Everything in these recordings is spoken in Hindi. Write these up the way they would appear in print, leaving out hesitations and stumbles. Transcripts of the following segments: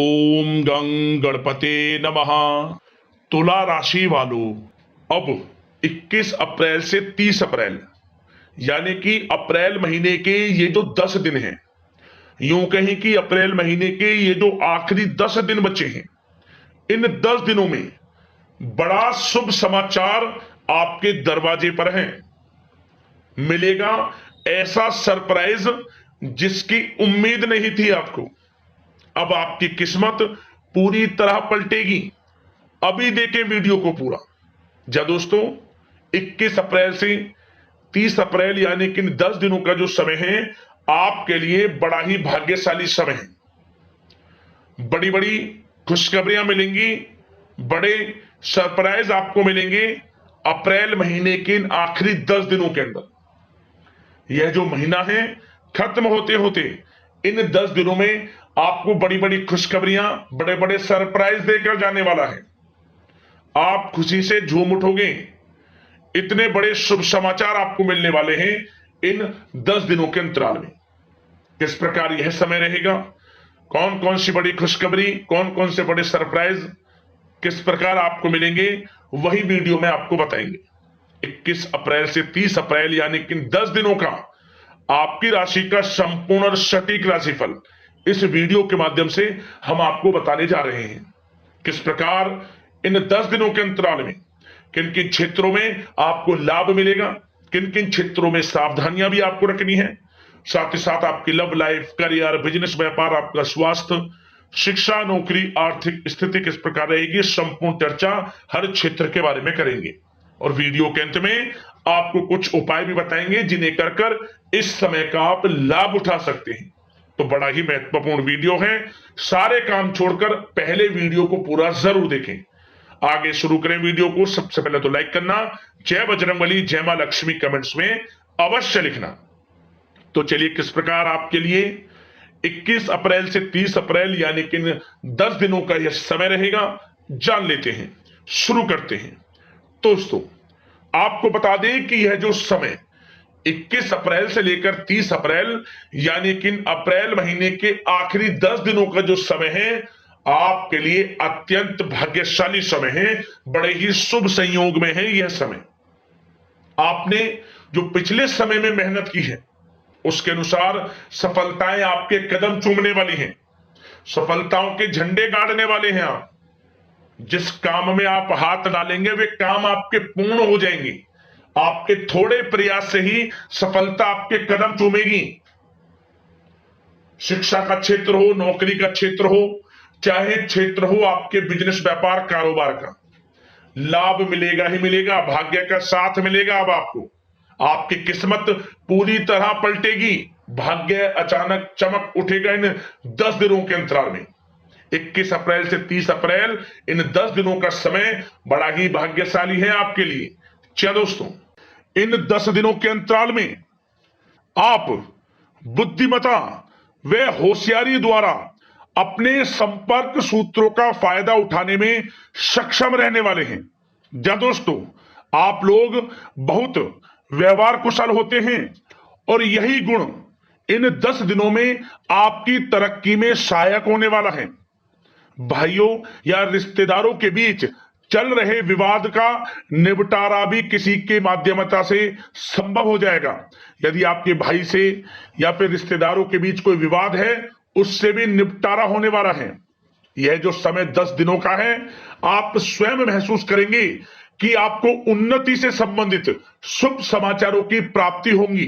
ओम गं गणपते नमः। तुला राशि वालों, अब 21 अप्रैल से 30 अप्रैल यानी कि अप्रैल महीने के ये जो 10 दिन हैं, यूं कहें कि अप्रैल महीने के ये जो आखिरी 10 दिन बचे हैं, इन 10 दिनों में बड़ा शुभ समाचार आपके दरवाजे पर है। मिलेगा ऐसा सरप्राइज जिसकी उम्मीद नहीं थी आपको। अब आपकी किस्मत पूरी तरह पलटेगी। अभी देखें वीडियो को पूरा। जा दोस्तों, 21 अप्रैल से 30 अप्रैल यानी कि 10 दिनों का जो समय है, आपके लिए बड़ा ही भाग्यशाली समय है। बड़ी बड़ी खुशखबरियां मिलेंगी, बड़े सरप्राइज आपको मिलेंगे अप्रैल महीने के इन आखिरी 10 दिनों के अंदर। यह जो महीना है खत्म होते होते इन 10 दिनों में आपको बड़ी बड़ी खुशखबरियां, बड़े बड़े सरप्राइज देकर जाने वाला है। आप खुशी से झूम उठोगे। इतने बड़े शुभ समाचार आपको मिलने वाले हैं इन 10 दिनों के अंतराल में। किस प्रकार यह समय रहेगा, कौन कौन सी बड़ी खुशखबरी, कौन कौन से बड़े सरप्राइज किस प्रकार आपको मिलेंगे, वही वीडियो में आपको बताएंगे। 21 अप्रैल से 30 अप्रैल यानी कि 10 दिनों का आपकी राशि का संपूर्ण और सटीक राशिफल इस वीडियो के माध्यम से हम आपको बताने जा रहे हैं। किस प्रकार इन 10 दिनों के अंतराल में किन किन क्षेत्रों में आपको लाभ मिलेगा, किन किन क्षेत्रों में सावधानियां भी आपको रखनी है, साथ ही साथ आपकी लव लाइफ, करियर, बिजनेस, व्यापार, आपका स्वास्थ्य, शिक्षा, नौकरी, आर्थिक स्थिति किस प्रकार रहेगी, संपूर्ण चर्चा हर क्षेत्र के बारे में करेंगे। और वीडियो के अंत में आपको कुछ उपाय भी बताएंगे जिन्हें कर कर इस समय का आप लाभ उठा सकते हैं। तो बड़ा ही महत्वपूर्ण वीडियो है, सारे काम छोड़कर पहले वीडियो को पूरा जरूर देखें। आगे शुरू करें वीडियो को। सबसे पहले तो लाइक करना, जय बजरंगबली, जय मां लक्ष्मी कमेंट्स में अवश्य लिखना। तो चलिए, किस प्रकार आपके लिए 21 अप्रैल से 30 अप्रैल यानी कि 10 दिनों का यह समय रहेगा, जान लेते हैं। शुरू करते हैं। दोस्तों, आपको बता दें कि यह जो समय 21 अप्रैल से लेकर 30 अप्रैल यानी कि अप्रैल महीने के आखिरी 10 दिनों का जो समय है, आपके लिए अत्यंत भाग्यशाली समय है। बड़े ही शुभ संयोग में है यह समय। आपने जो पिछले समय में मेहनत की है, उसके अनुसार सफलताएं आपके कदम चूमने वाली हैं। सफलताओं के झंडे गाड़ने वाले हैं आप। जिस काम में आप हाथ डालेंगे वे काम आपके पूर्ण हो जाएंगे। आपके थोड़े प्रयास से ही सफलता आपके कदम चूमेगी। शिक्षा का क्षेत्र हो, नौकरी का क्षेत्र हो, चाहे क्षेत्र हो आपके बिजनेस, व्यापार, कारोबार का, लाभ मिलेगा ही मिलेगा। भाग्य का साथ मिलेगा। अब आपको आपकी किस्मत पूरी तरह पलटेगी। भाग्य अचानक चमक उठेगा इन 10 दिनों के अंतराल में। 21 अप्रैल से 30 अप्रैल इन 10 दिनों का समय बड़ा ही भाग्यशाली है आपके लिए। चलिए दोस्तों, इन 10 दिनों के अंतराल में आप बुद्धिमता व होशियारी द्वारा अपने संपर्क सूत्रों का फायदा उठाने में सक्षम रहने वाले हैं। जब दोस्तों, आप लोग बहुत व्यवहार कुशल होते हैं और यही गुण इन 10 दिनों में आपकी तरक्की में सहायक होने वाला है। भाइयों या रिश्तेदारों के बीच चल रहे विवाद का निपटारा भी किसी के माध्यमता से संभव हो जाएगा। यदि आपके भाई से या फिर रिश्तेदारों के बीच कोई विवाद है, उससे भी निपटारा होने वाला है। यह जो समय 10 दिनों का है, आप स्वयं महसूस करेंगे कि आपको उन्नति से संबंधित शुभ समाचारों की प्राप्ति होगी।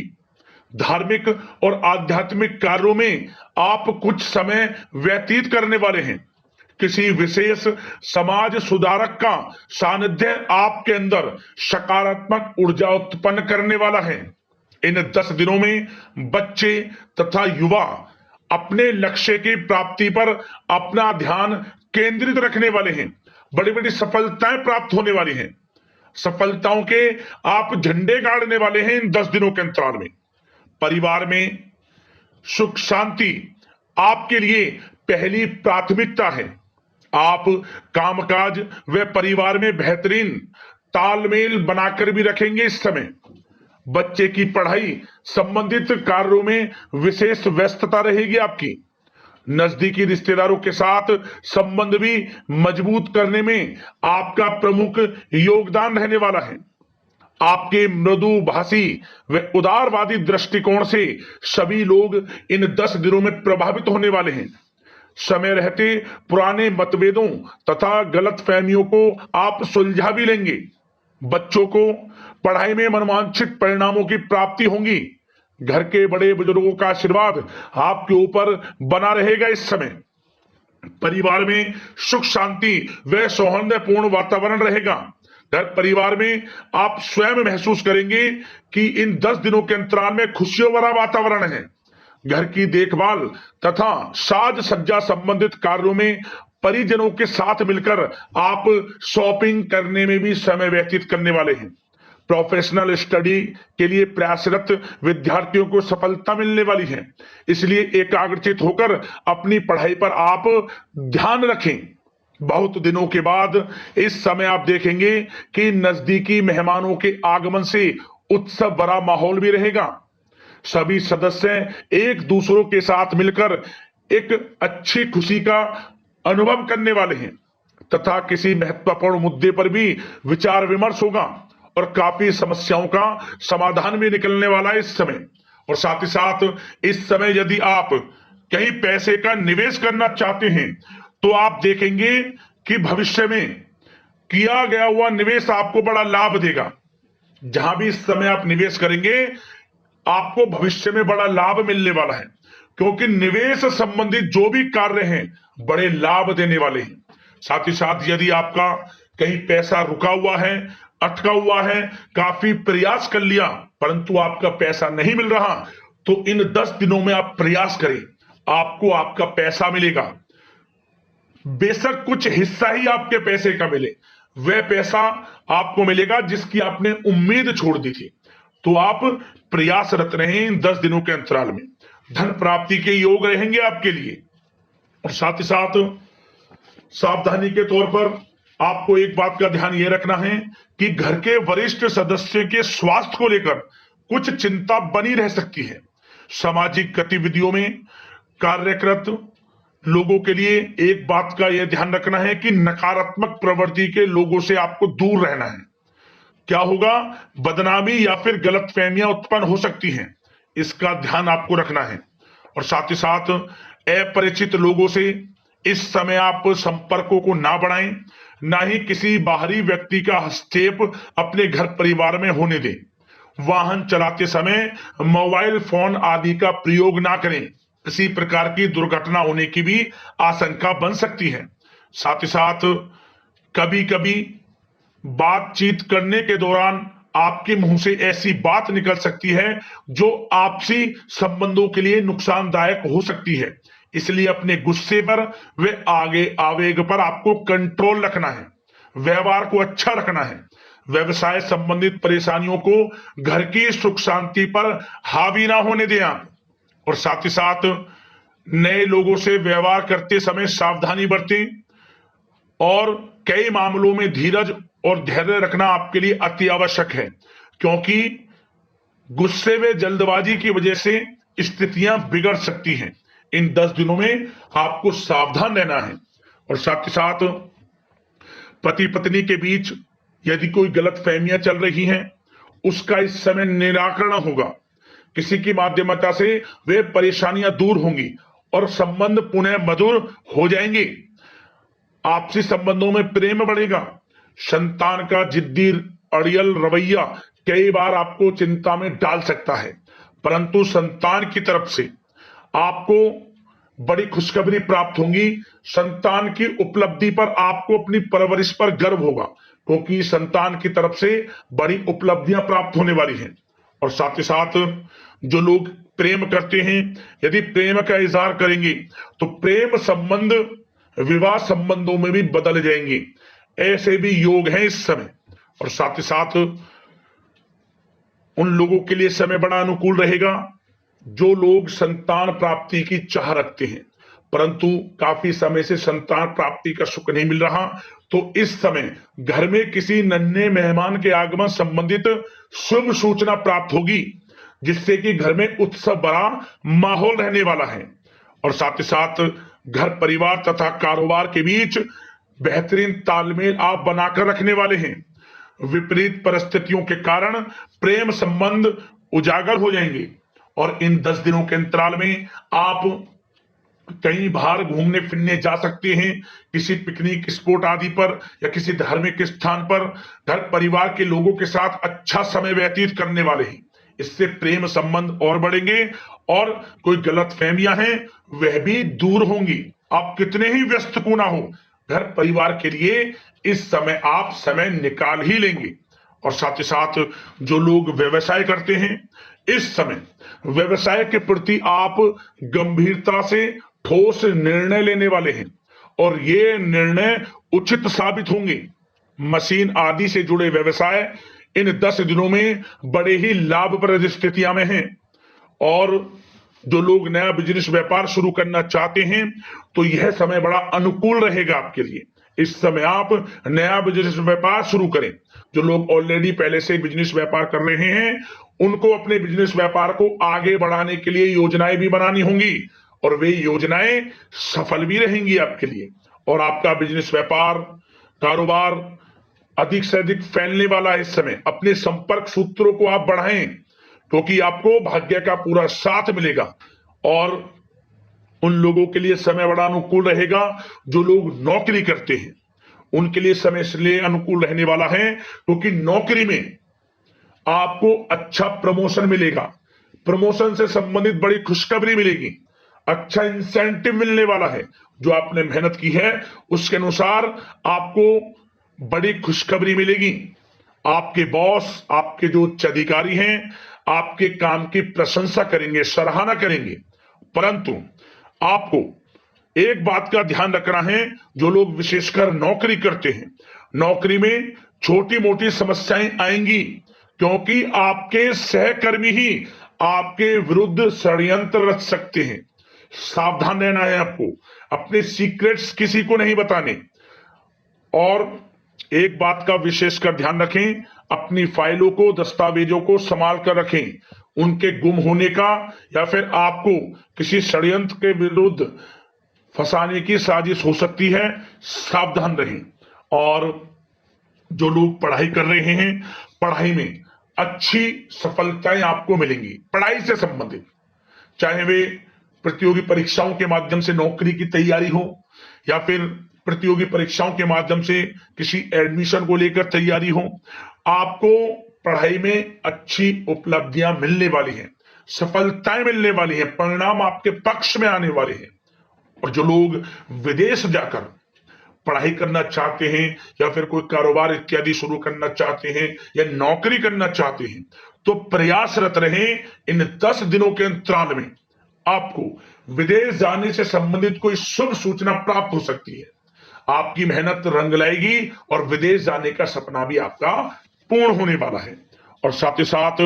धार्मिक और आध्यात्मिक कार्यों में आप कुछ समय व्यतीत करने वाले हैं। किसी विशेष समाज सुधारक का सानिध्य आपके अंदर सकारात्मक ऊर्जा उत्पन्न करने वाला है। इन 10 दिनों में बच्चे तथा युवा अपने लक्ष्य की प्राप्ति पर अपना ध्यान केंद्रित रखने वाले हैं। बड़ी बड़ी सफलताएं प्राप्त होने वाली हैं। सफलताओं के आप झंडे गाड़ने वाले हैं इन 10 दिनों के अंतराल में। परिवार में सुख शांति आपके लिए पहली प्राथमिकता है। आप कामकाज व परिवार में बेहतरीन तालमेल बनाकर भी रखेंगे इस समय। बच्चे की पढ़ाई संबंधित कार्यों में विशेष व्यस्तता रहेगी आपकी। नजदीकी रिश्तेदारों के साथ संबंध भी मजबूत करने में आपका प्रमुख योगदान रहने वाला है। आपके मृदु भाषी व उदारवादी दृष्टिकोण से सभी लोग इन 10 दिनों में प्रभावित होने वाले हैं। समय रहते पुराने मतभेदों तथा गलतफहमियों को आप सुलझा भी लेंगे। बच्चों को पढ़ाई में मनवांछित परिणामों की प्राप्ति होगी। घर के बड़े बुजुर्गों का आशीर्वाद आपके ऊपर बना रहेगा। इस समय परिवार में सुख शांति व सौहार्दपूर्ण वातावरण रहेगा। घर परिवार में आप स्वयं महसूस करेंगे कि इन 10 दिनों के अंतराल में खुशियों भरा वातावरण है। घर की देखभाल तथा साज सज्जा संबंधित कार्यों में परिजनों के साथ मिलकर आप शॉपिंग करने में भी समय व्यतीत करने वाले हैं। प्रोफेशनल स्टडी के लिए प्रयासरत विद्यार्थियों को सफलता मिलने वाली है, इसलिए एकाग्रचित होकर अपनी पढ़ाई पर आप ध्यान रखें। बहुत दिनों के बाद इस समय आप देखेंगे कि नजदीकी मेहमानों के आगमन से उत्सव भरा माहौल भी रहेगा। सभी सदस्य एक दूसरों के साथ मिलकर एक अच्छी खुशी का अनुभव करने वाले हैं तथा किसी महत्वपूर्ण मुद्दे पर भी विचार विमर्श होगा और काफी समस्याओं का समाधान भी निकलने वाला है इस समय। और साथ ही साथ इस समय यदि आप कहीं पैसे का निवेश करना चाहते हैं तो आप देखेंगे कि भविष्य में किया गया हुआ निवेश आपको बड़ा लाभ देगा। जहां भी इस समय आप निवेश करेंगे आपको भविष्य में बड़ा लाभ मिलने वाला है, क्योंकि निवेश संबंधित जो भी कार्य हैं बड़े लाभ देने वाले हैं। साथ ही साथ यदि आपका कहीं पैसा रुका हुआ है, अटका हुआ है, काफी प्रयास कर लिया परंतु आपका पैसा नहीं मिल रहा, तो इन 10 दिनों में आप प्रयास करें, आपको आपका पैसा मिलेगा। बेशक कुछ हिस्सा ही आपके पैसे का मिले, वह पैसा आपको मिलेगा जिसकी आपने उम्मीद छोड़ दी थी। तो आप प्रयासरत रहें इन 10 दिनों के अंतराल में। धन प्राप्ति के योग रहेंगे आपके लिए। और साथ ही साथ सावधानी के तौर पर आपको एक बात का ध्यान यह रखना है कि घर के वरिष्ठ सदस्य के स्वास्थ्य को लेकर कुछ चिंता बनी रह सकती है। सामाजिक गतिविधियों में कार्यरत लोगों के लिए एक बात का यह ध्यान रखना है कि नकारात्मक प्रवृत्ति के लोगों से आपको दूर रहना है। क्या होगा, बदनामी या फिर गलतफहमियां उत्पन्न हो सकती हैं, इसका ध्यान आपको रखना है। और साथ ही साथ अपरिचित लोगों से इस समय आप संपर्कों को ना बढ़ाएं, ना ही किसी बाहरी व्यक्ति का हस्तक्षेप अपने घर परिवार में होने दें। वाहन चलाते समय मोबाइल फोन आदि का प्रयोग ना करें, किसी प्रकार की दुर्घटना होने की भी आशंका बन सकती है। साथ ही साथ कभी कभी बातचीत करने के दौरान आपके मुंह से ऐसी बात निकल सकती है जो आपसी संबंधों के लिए नुकसानदायक हो सकती है, इसलिए अपने गुस्से पर वे आगे आवेग पर आपको कंट्रोल रखना है। व्यवहार को अच्छा रखना है। व्यवसाय संबंधित परेशानियों को घर की सुख शांति पर हावी ना होने दें आप। और साथ ही साथ नए लोगों से व्यवहार करते समय सावधानी बरतें और कई मामलों में धीरज और धैर्य रखना आपके लिए अति आवश्यक है, क्योंकि गुस्से में जल्दबाजी की वजह से स्थितियां बिगड़ सकती हैं। इन 10 दिनों में आपको सावधान रहना है। और साथ ही साथ पति पत्नी के बीच यदि कोई गलतफहमियां चल रही हैं उसका इस समय निराकरण होगा। किसी की माध्यमता से वे परेशानियां दूर होंगी और संबंध पुनः मधुर हो जाएंगे। आपसी संबंधों में प्रेम बढ़ेगा। संतान का जिद्दी अड़ियल रवैया कई बार आपको चिंता में डाल सकता है, परंतु संतान की तरफ से आपको बड़ी खुशखबरी प्राप्त होगी। संतान की उपलब्धि पर आपको अपनी परवरिश पर गर्व होगा, क्योंकि संतान की तरफ से बड़ी उपलब्धियां प्राप्त होने वाली हैं। और साथ ही साथ जो लोग प्रेम करते हैं यदि प्रेम का इजहार करेंगे तो प्रेम संबंध विवाह संबंधों में भी बदल जाएंगे। ऐसे भी योग हैं इस समय। और साथ ही साथ उन लोगों के लिए समय बड़ा अनुकूल रहेगा जो लोग संतान प्राप्ति की चाह रखते हैं परंतु काफी समय से संतान प्राप्ति का सुख नहीं मिल रहा, तो इस समय घर में किसी नन्हे मेहमान के आगमन संबंधित शुभ सूचना प्राप्त होगी, जिससे कि घर में उत्सव भरा माहौल रहने वाला है। और साथ ही साथ घर परिवार तथा कारोबार के बीच बेहतरीन तालमेल आप बनाकर रखने वाले हैं। विपरीत परिस्थितियों के कारण प्रेम संबंध उजागर हो जाएंगे और इन 10 दिनों के अंतराल में आप कहीं बाहर घूमने फिरने जा सकते हैं, किसी पिकनिक स्पॉट आदि पर या किसी धार्मिक स्थान पर घर परिवार के लोगों के साथ अच्छा समय व्यतीत करने वाले हैं। इससे प्रेम संबंध और बढ़ेंगे और कोई गलतफहमियां हैं वह भी दूर होंगी। आप कितने ही व्यस्त क्यों ना हो, घर परिवार के लिए इस समय आप समय निकाल ही लेंगे। और साथ ही साथ जो लोग व्यवसाय करते हैं, इस समय व्यवसाय के प्रति आप गंभीरता से ठोस निर्णय लेने वाले हैं और ये निर्णय उचित साबित होंगे। मशीन आदि से जुड़े व्यवसाय इन 10 दिनों में बड़े ही लाभप्रद स्थितियां में हैं और जो लोग नया बिजनेस व्यापार शुरू करना चाहते हैं तो यह समय बड़ा अनुकूल रहेगा आपके लिए। इस समय आप नया बिजनेस व्यापार शुरू करें। जो लोग ऑलरेडी पहले से बिजनेस व्यापार कर रहे हैं उनको अपने बिजनेस व्यापार को आगे बढ़ाने के लिए योजनाएं भी बनानी होंगी और वे योजनाएं सफल भी रहेंगी आपके लिए और आपका बिजनेस व्यापार कारोबार अधिक से अधिक फैलने वाला है। इस समय अपने संपर्क सूत्रों को आप बढ़ाएं क्योंकि आपको भाग्य का पूरा साथ मिलेगा और उन लोगों के लिए समय बड़ा अनुकूल रहेगा जो लोग नौकरी करते हैं। उनके लिए समय इसलिए अनुकूल रहने वाला है क्योंकि नौकरी में आपको अच्छा प्रमोशन मिलेगा, प्रमोशन से संबंधित बड़ी खुशखबरी मिलेगी, अच्छा इंसेंटिव मिलने वाला है। जो आपने मेहनत की है उसके अनुसार आपको बड़ी खुशखबरी मिलेगी। आपके बॉस, आपके जो उच्च अधिकारी हैं, आपके काम की प्रशंसा करेंगे, सराहना करेंगे। परंतु आपको एक बात का ध्यान रखना है, जो लोग विशेषकर नौकरी करते हैं, नौकरी में छोटी मोटी समस्याएं आएंगी क्योंकि आपके सहकर्मी ही आपके विरुद्ध षड्यंत्र रच सकते हैं। सावधान रहना है आपको, अपने सीक्रेट्स किसी को नहीं बताने। और एक बात का विशेषकर ध्यान रखें, अपनी फाइलों को, दस्तावेजों को संभाल कर रखें। उनके गुम होने का या फिर आपको किसी षड्यंत्र के विरुद्ध फंसाने की साजिश हो सकती है, सावधान रहें। और जो लोग पढ़ाई कर रहे हैं, पढ़ाई में अच्छी सफलताएं आपको मिलेंगी। पढ़ाई से संबंधित, चाहे वे प्रतियोगी परीक्षाओं के माध्यम से नौकरी की तैयारी हो या फिर प्रतियोगी परीक्षाओं के माध्यम से किसी एडमिशन को लेकर तैयारी हो, आपको पढ़ाई में अच्छी उपलब्धियां मिलने वाली हैं, सफलताएं मिलने वाली हैं, परिणाम आपके पक्ष में आने वाले हैं। और जो लोग विदेश जाकर पढ़ाई करना चाहते हैं या फिर कोई कारोबार इत्यादि शुरू करना चाहते हैं या नौकरी करना चाहते हैं तो प्रयासरत रहें। इन 10 दिनों के अंतराल में आपको विदेश जाने से संबंधित कोई शुभ सूचना प्राप्त हो सकती है। आपकी मेहनत रंग लाएगी और विदेश जाने का सपना भी आपका पूर्ण होने वाला है। और साथ ही साथ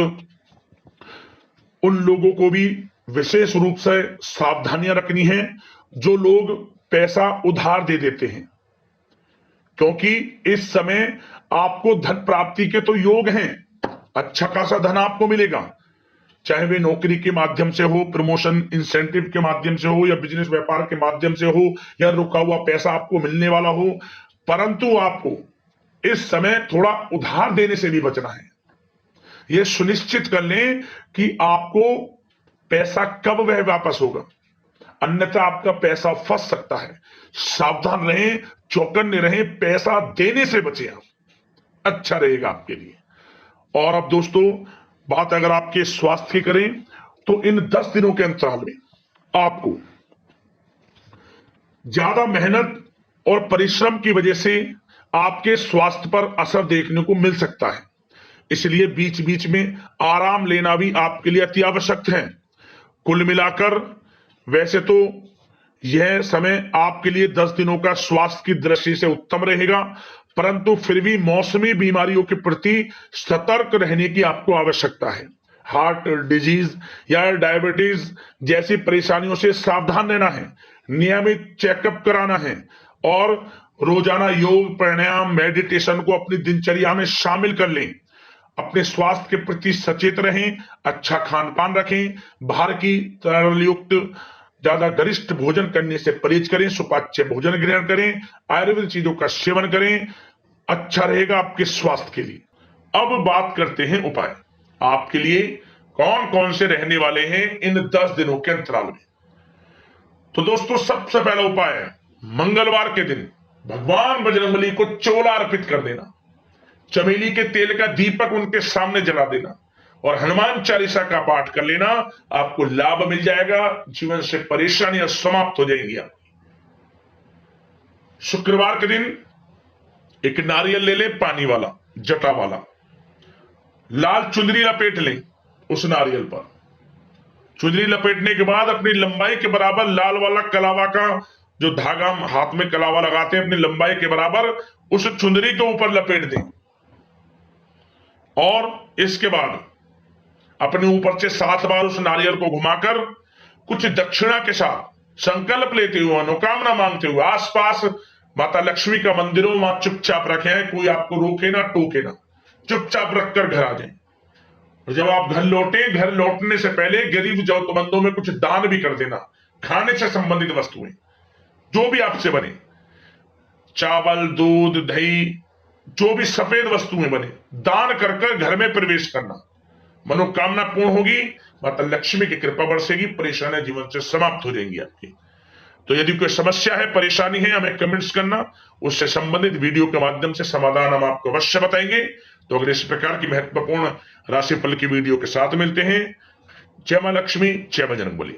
उन लोगों को भी विशेष रूप से सावधानियां रखनी है जो लोग पैसा उधार दे देते हैं, क्योंकि इस समय आपको धन प्राप्ति के तो योग हैं, अच्छा खासा धन आपको मिलेगा, चाहे वे नौकरी के माध्यम से हो, प्रमोशन इंसेंटिव के माध्यम से हो या बिजनेस व्यापार के माध्यम से हो या रुका हुआ पैसा आपको मिलने वाला हो। परंतु आपको इस समय थोड़ा उधार देने से भी बचना है। यह सुनिश्चित कर लें कि आपको पैसा कब वह वापस होगा, अन्यथा आपका पैसा फंस सकता है। सावधान रहें, चौकन्ने रहें, पैसा देने से बचें आप, अच्छा रहेगा आपके लिए। और अब दोस्तों, बात अगर आपके स्वास्थ्य की करें तो इन 10 दिनों के अंतराल में आपको ज्यादा मेहनत और परिश्रम की वजह से आपके स्वास्थ्य पर असर देखने को मिल सकता है, इसलिए बीच बीच में आराम लेना भी आपके लिए अति आवश्यक है। कुल मिलाकर वैसे तो यह समय आपके लिए 10 दिनों का स्वास्थ्य की दृष्टि से उत्तम रहेगा, परंतु फिर भी मौसमी बीमारियों के प्रति सतर्क रहने की आपको आवश्यकता है। हार्ट डिजीज या डायबिटीज जैसी परेशानियों से सावधान रहना है, नियमित चेकअप कराना है और रोजाना योग, प्राणायाम, मेडिटेशन को अपनी दिनचर्या में शामिल कर लें। अपने स्वास्थ्य के प्रति सचेत रहें, अच्छा खान पान रखें, बाहर की तरल युक्त ज्यादा गरिष्ठ भोजन करने से परहेज करें, सुपाच्य भोजन ग्रहण करें, आयुर्वेदिक चीजों का सेवन करें, अच्छा रहेगा आपके स्वास्थ्य के लिए। अब बात करते हैं उपाय आपके लिए कौन कौन से रहने वाले हैं इन 10 दिनों के अंतराल में। तो दोस्तों, सबसे पहला उपाय है मंगलवार के दिन भगवान बजरंगबली को चोला अर्पित कर देना, चमेली के तेल का दीपक उनके सामने जला देना और हनुमान चालीसा का पाठ कर लेना। आपको लाभ मिल जाएगा, जीवन से परेशानियां समाप्त हो जाएंगी आपकी। शुक्रवार के दिन एक नारियल ले लें, पानी वाला, जटा वाला, लाल चुंदरी लपेट लें उस नारियल पर। चुंदरी लपेटने के बाद अपनी लंबाई के बराबर लाल वाला कलावा का जो धागा हाथ में कलावा लगाते हैं, अपनी लंबाई के बराबर उस चुंदरी के ऊपर लपेट दें और इसके बाद अपने ऊपर से 7 बार उस नारियल को घुमाकर कुछ दक्षिणा के साथ संकल्प लेते हुए, मनोकामना मांगते हुए आसपास माता लक्ष्मी का मंदिर हो, वहां चुपचाप रखें, कोई आपको रोके ना टोके ना, चुपचाप रखकर घर आ जाएं। और जब आप घर लौटे, घर लौटने से पहले गरीब जरूरतमंदों में कुछ दान भी कर देना। खाने से संबंधित वस्तुएं जो भी आपसे बने, चावल, दूध, दही, जो भी सफेद वस्तुएं बने, दान कर घर में प्रवेश करना। मनोकामना पूर्ण होगी, माता लक्ष्मी की कृपा बरसेगी, परेशानियां जीवन से समाप्त हो जाएंगी आपकी। तो यदि कोई समस्या है, परेशानी है, हमें कमेंट्स करना, उससे संबंधित वीडियो के माध्यम से समाधान हम आपको अवश्य बताएंगे। तो अगर इस प्रकार की महत्वपूर्ण राशिफल की वीडियो के साथ मिलते हैं। जय मां लक्ष्मी, जय बजरंगबली।